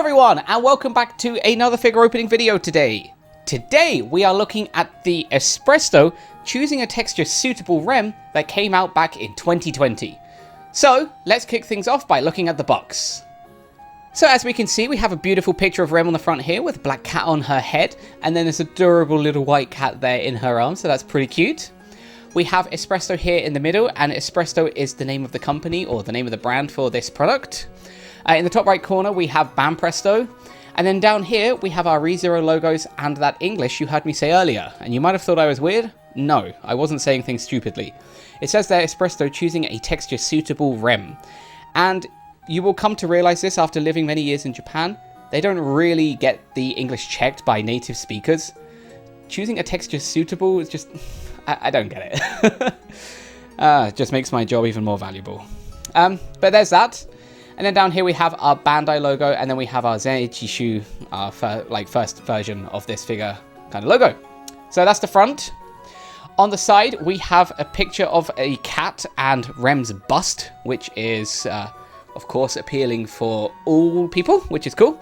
everyone, and welcome back to another figure opening video today. Today we are looking at the Espresto choosing a texture suitable Rem that came out back in 2020. So let's kick things off by looking at the box. So as we can see, we have a beautiful picture of Rem on the front here with a black cat on her head, and then there's a adorable little white cat there in her arms, so that's pretty cute. We have Espresto here in the middle, and Espresto is the name of the company or the name of the brand for this product. In the top right corner, we have Rem Espresto. And then down here, we have our ReZero logos and that English you heard me say earlier. And you might have thought I was weird. No, I wasn't saying things stupidly. It says there, Espresto choosing a texture suitable Rem. And you will come to realize this after living many years in Japan. They don't really get the English checked by native speakers. Choosing a texture suitable is just... I don't get it. It just makes my job even more valuable. But there's that. And then down here we have our Bandai logo, and then we have our Zenitsu, our first version of this figure kind of logo. So that's the front. On the side, we have a picture of a cat and Rem's bust, which is, of course, appealing for all people, which is cool.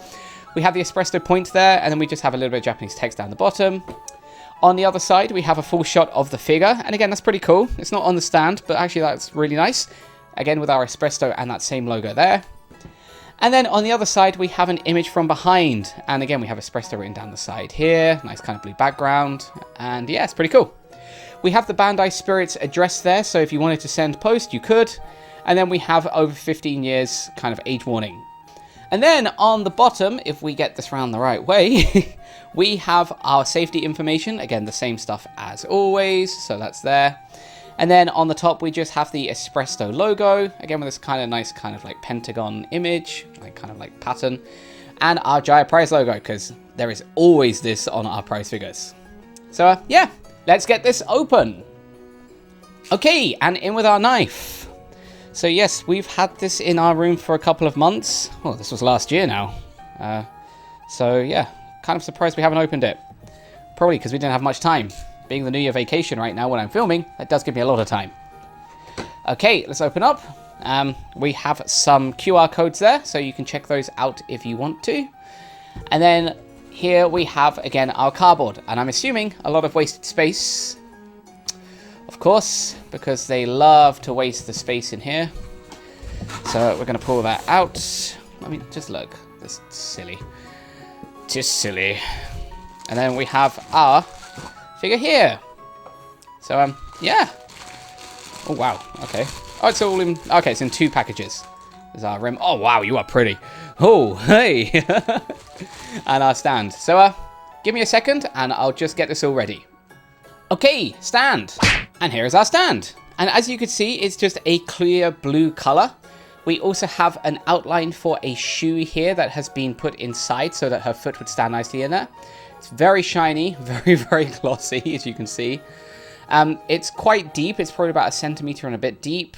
We have the Espresto point there, and then we just have a little bit of Japanese text down the bottom. On the other side, we have a full shot of the figure, and again, that's pretty cool. It's not on the stand, but actually that's really nice. Again, with our Espresto and that same logo there. And then on the other side, we have an image from behind. And again, we have Espresto written down the side here. Nice kind of blue background. And yeah, it's pretty cool. We have the Bandai Spirits address there. So if you wanted to send post, you could. And then we have over 15 years kind of age warning. And then on the bottom, if we get this round the right way, we have our safety information. Again, the same stuff as always. So that's there. And then on the top, we just have the Espresto logo, again with this kind of nice kind of like pentagon image, like kind of like pattern, and our Jaya Prize logo, because there is always this on our prize figures. So yeah, let's get this open. Okay, and in with our knife. So yes, we've had this in our room for a couple of months. Well, this was last year now. So yeah, kind of surprised we haven't opened it. Probably because we didn't have much time. Being the New Year vacation right now when I'm filming, that does give me a lot of time. Okay, let's open up. We have some QR codes there, so you can check those out if you want to. And then here we have, again, our cardboard. And I'm assuming a lot of wasted space. Of course, because they love to waste the space in here. So we're going to pull that out. I mean, just look. That's silly. Just silly. And then we have our figure here. So yeah. Oh wow. Okay. Oh, it's all in. Okay, it's in two packages. There's our Rem. Oh wow, you are pretty. Oh hey. And our stand. So give me a second, and I'll just get this all ready. Okay, stand. And here is our stand. And as you can see, it's just a clear blue color. We also have an outline for a shoe here that has been put inside so that her foot would stand nicely in there. It's very shiny, very, very glossy, as you can see. It's quite deep. It's probably about 1 centimeter and a bit deep.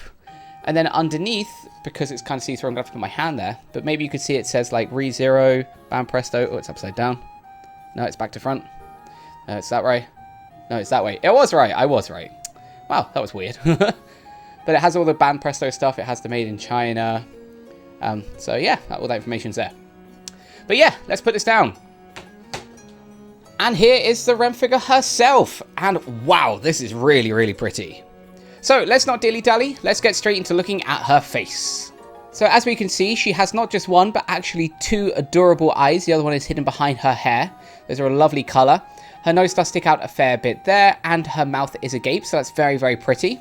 And then underneath, because it's kind of see-through, I'm going to have to put my hand there. But maybe you could see it says like ReZero, Rem Espresto. Oh, it's upside down. No, it's back to front. No, it's that way. No, it's that way. It was right. I was right. Wow, that was weird. But it has all the Rem Espresto stuff. It has the made in China. So yeah, all that information's there. But yeah, let's put this down. And here is the Rem figure herself. And wow, this is really, really pretty. So let's not dilly-dally. Let's get straight into looking at her face. So as we can see, she has not just one, but actually two adorable eyes. The other one is hidden behind her hair. Those are a lovely color. Her nose does stick out a fair bit there, and her mouth is agape, so that's very, very pretty.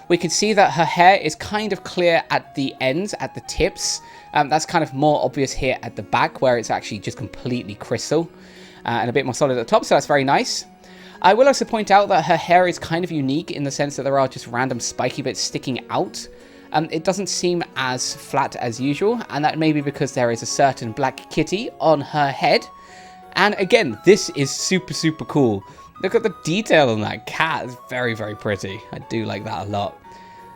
We can see that her hair is kind of clear at the ends, at the tips. That's kind of more obvious here at the back, where it's actually just completely crystal. And a bit more solid at the top, so that's very nice. I will also point out that her hair is kind of unique in the sense that there are just random spiky bits sticking out. It doesn't seem as flat as usual, and that may be because there is a certain black kitty on her head. And again, this is super, super cool. Look at the detail on that cat. It's very, very pretty. I do like that a lot.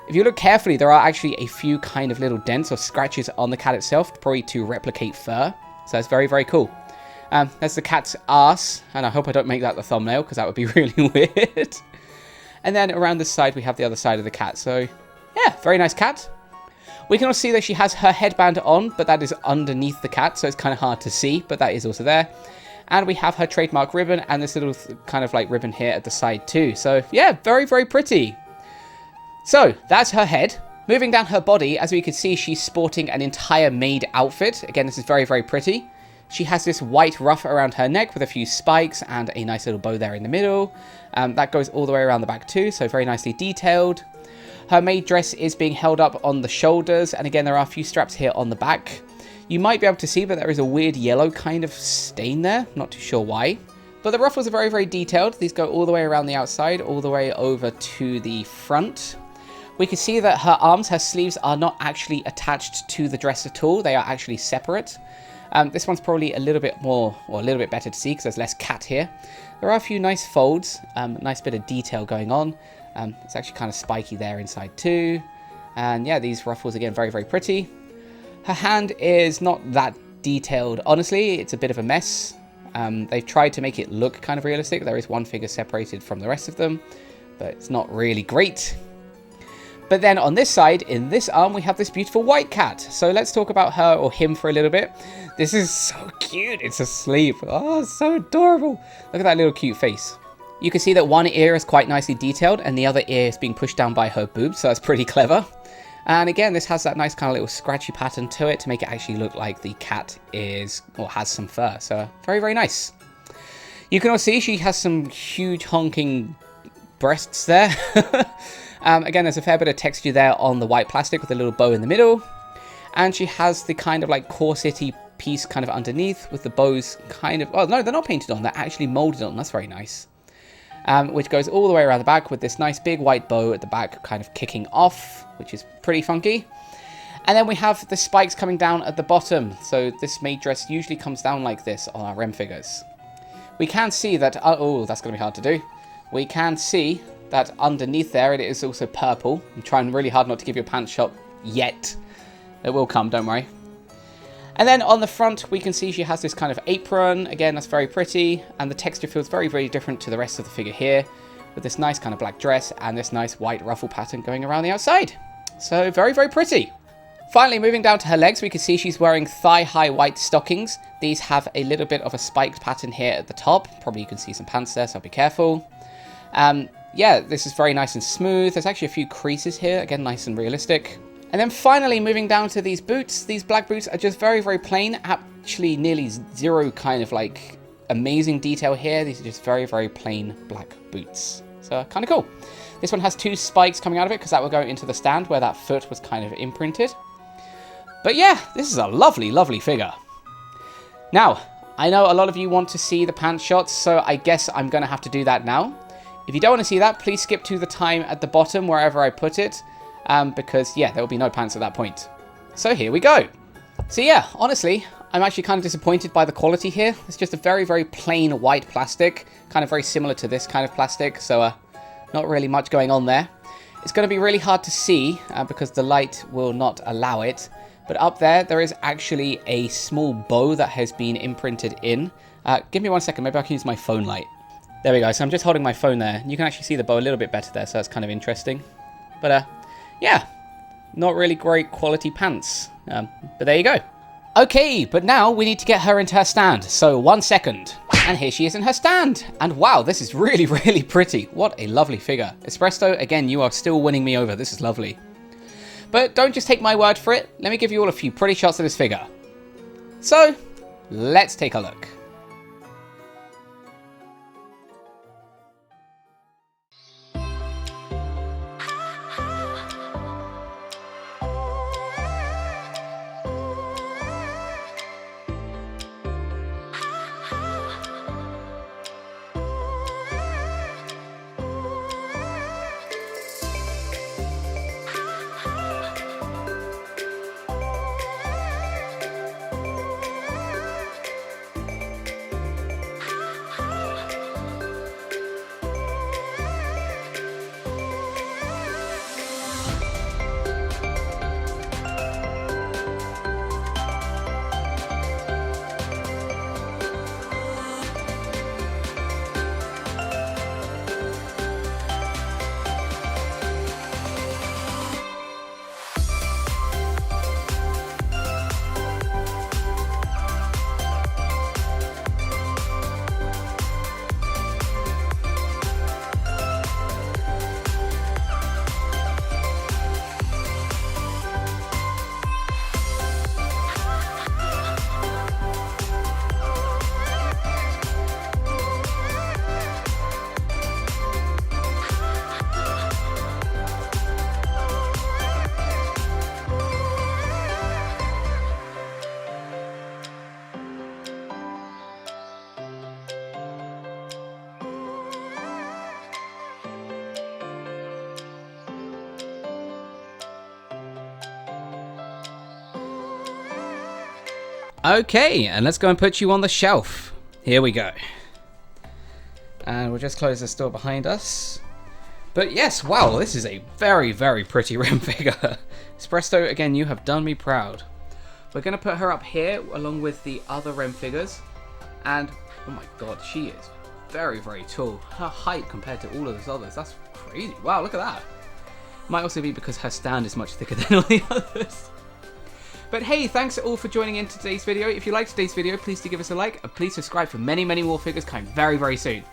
If you look carefully, there are actually a few kind of little dents or scratches on the cat itself, probably to replicate fur. So that's very, very cool. There's the cat's arse, and I hope I don't make that the thumbnail, because that would be really weird. And then around this side, we have the other side of the cat. So, yeah, very nice cat. We can also see that she has her headband on, but that is underneath the cat, so it's kind of hard to see, but that is also there. And we have her trademark ribbon and this little kind of like ribbon here at the side too. So yeah, very, very pretty. So that's her head. Moving down her body, as we can see, she's sporting an entire maid outfit. Again, this is very, very pretty. She has this white ruff around her neck with a few spikes and a nice little bow there in the middle. That goes all the way around the back too, so very nicely detailed. Her maid dress is being held up on the shoulders, and again, there are a few straps here on the back. You might be able to see, but there is a weird yellow kind of stain there. Not too sure why. But the ruffles are very, very detailed. These go all the way around the outside, all the way over to the front. We can see that her arms, her sleeves are not actually attached to the dress at all. They are actually separate. This one's probably a little bit more, or a little bit better to see because there's less cat here. There are a few nice folds, nice bit of detail going on. It's actually kind of spiky there inside too. And yeah, these ruffles again, very, very pretty. Her hand is not that detailed. Honestly, it's a bit of a mess. They've tried to make it look kind of realistic. There is one figure separated from the rest of them, but it's not really great. But then on this side, in this arm, we have this beautiful white cat. So let's talk about her or him for a little bit. This is so cute. It's asleep. Oh, so adorable. Look at that little cute face. You can see that one ear is quite nicely detailed and the other ear is being pushed down by her boobs. So that's pretty clever. And again, this has that nice kind of little scratchy pattern to it to make it actually look like the cat is or has some fur. So very, very nice. You can also see she has some huge honking breasts there. Again, there's a fair bit of texture there on the white plastic with a little bow in the middle. And she has the kind of like corset-y piece kind of underneath with the bows kind of... Oh, no, they're not painted on. They're actually molded on. That's very nice. Which goes all the way around the back with this nice big white bow at the back kind of kicking off, which is pretty funky. And then we have the spikes coming down at the bottom. So this maid dress usually comes down like this on our Rem figures. We can see that... Oh, that's going to be hard to do. We can see that underneath there, it is also purple. I'm trying really hard not to give you a pants shot yet. It will come, don't worry. And then on the front, we can see she has this kind of apron. Again, that's very pretty. And the texture feels very, very different to the rest of the figure here, with this nice kind of black dress and this nice white ruffle pattern going around the outside. So very, very pretty. Finally, moving down to her legs, we can see she's wearing thigh-high white stockings. These have a little bit of a spiked pattern here at the top. Probably you can see some pants there, so be careful. Yeah, this is very nice and smooth. There's actually a few creases here. Again, nice and realistic. And then finally, moving down to these boots. These black boots are just very, very plain. Actually, nearly zero kind of like amazing detail here. These are just very, very plain black boots. So kind of cool. This one has two spikes coming out of it because that will go into the stand where that foot was kind of imprinted. But yeah, this is a lovely, lovely figure. Now, I know a lot of you want to see the pants shots, so I guess I'm going to have to do that now. If you don't want to see that, please skip to the time at the bottom wherever I put it. Because, yeah, there will be no pants at that point. So here we go. So yeah, honestly, I'm actually kind of disappointed by the quality here. It's just a very, very plain white plastic. Kind of very similar to this kind of plastic. So not really much going on there. It's going to be really hard to see because the light will not allow it. But up there, there is actually a small bow that has been imprinted in. Give me 1 second. Maybe I can use my phone light. There we go. So I'm just holding my phone there. You can actually see the bow a little bit better there. So that's kind of interesting. But yeah, not really great quality pants. But there you go. Okay, but now we need to get her into her stand. So 1 second. And here she is in her stand. And wow, this is really, really pretty. What a lovely figure. Espresto, again, you are still winning me over. This is lovely. But don't just take my word for it. Let me give you all a few pretty shots of this figure. So, let's take a look. Okay, and let's go and put you on the shelf. Here we go. And we'll just close this door behind us. But yes, wow, this is a very, very pretty Rem figure. Espresto, again, you have done me proud. We're going to put her up here along with the other Rem figures. And, oh my god, she is very, very tall. Her height compared to all of those others, that's crazy. Wow, look at that. Might also be because her stand is much thicker than all the others. But hey, thanks all for joining in today's video. If you liked today's video, please do give us a like. And please subscribe for many, many more figures coming very, very soon.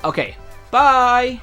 Okay, bye!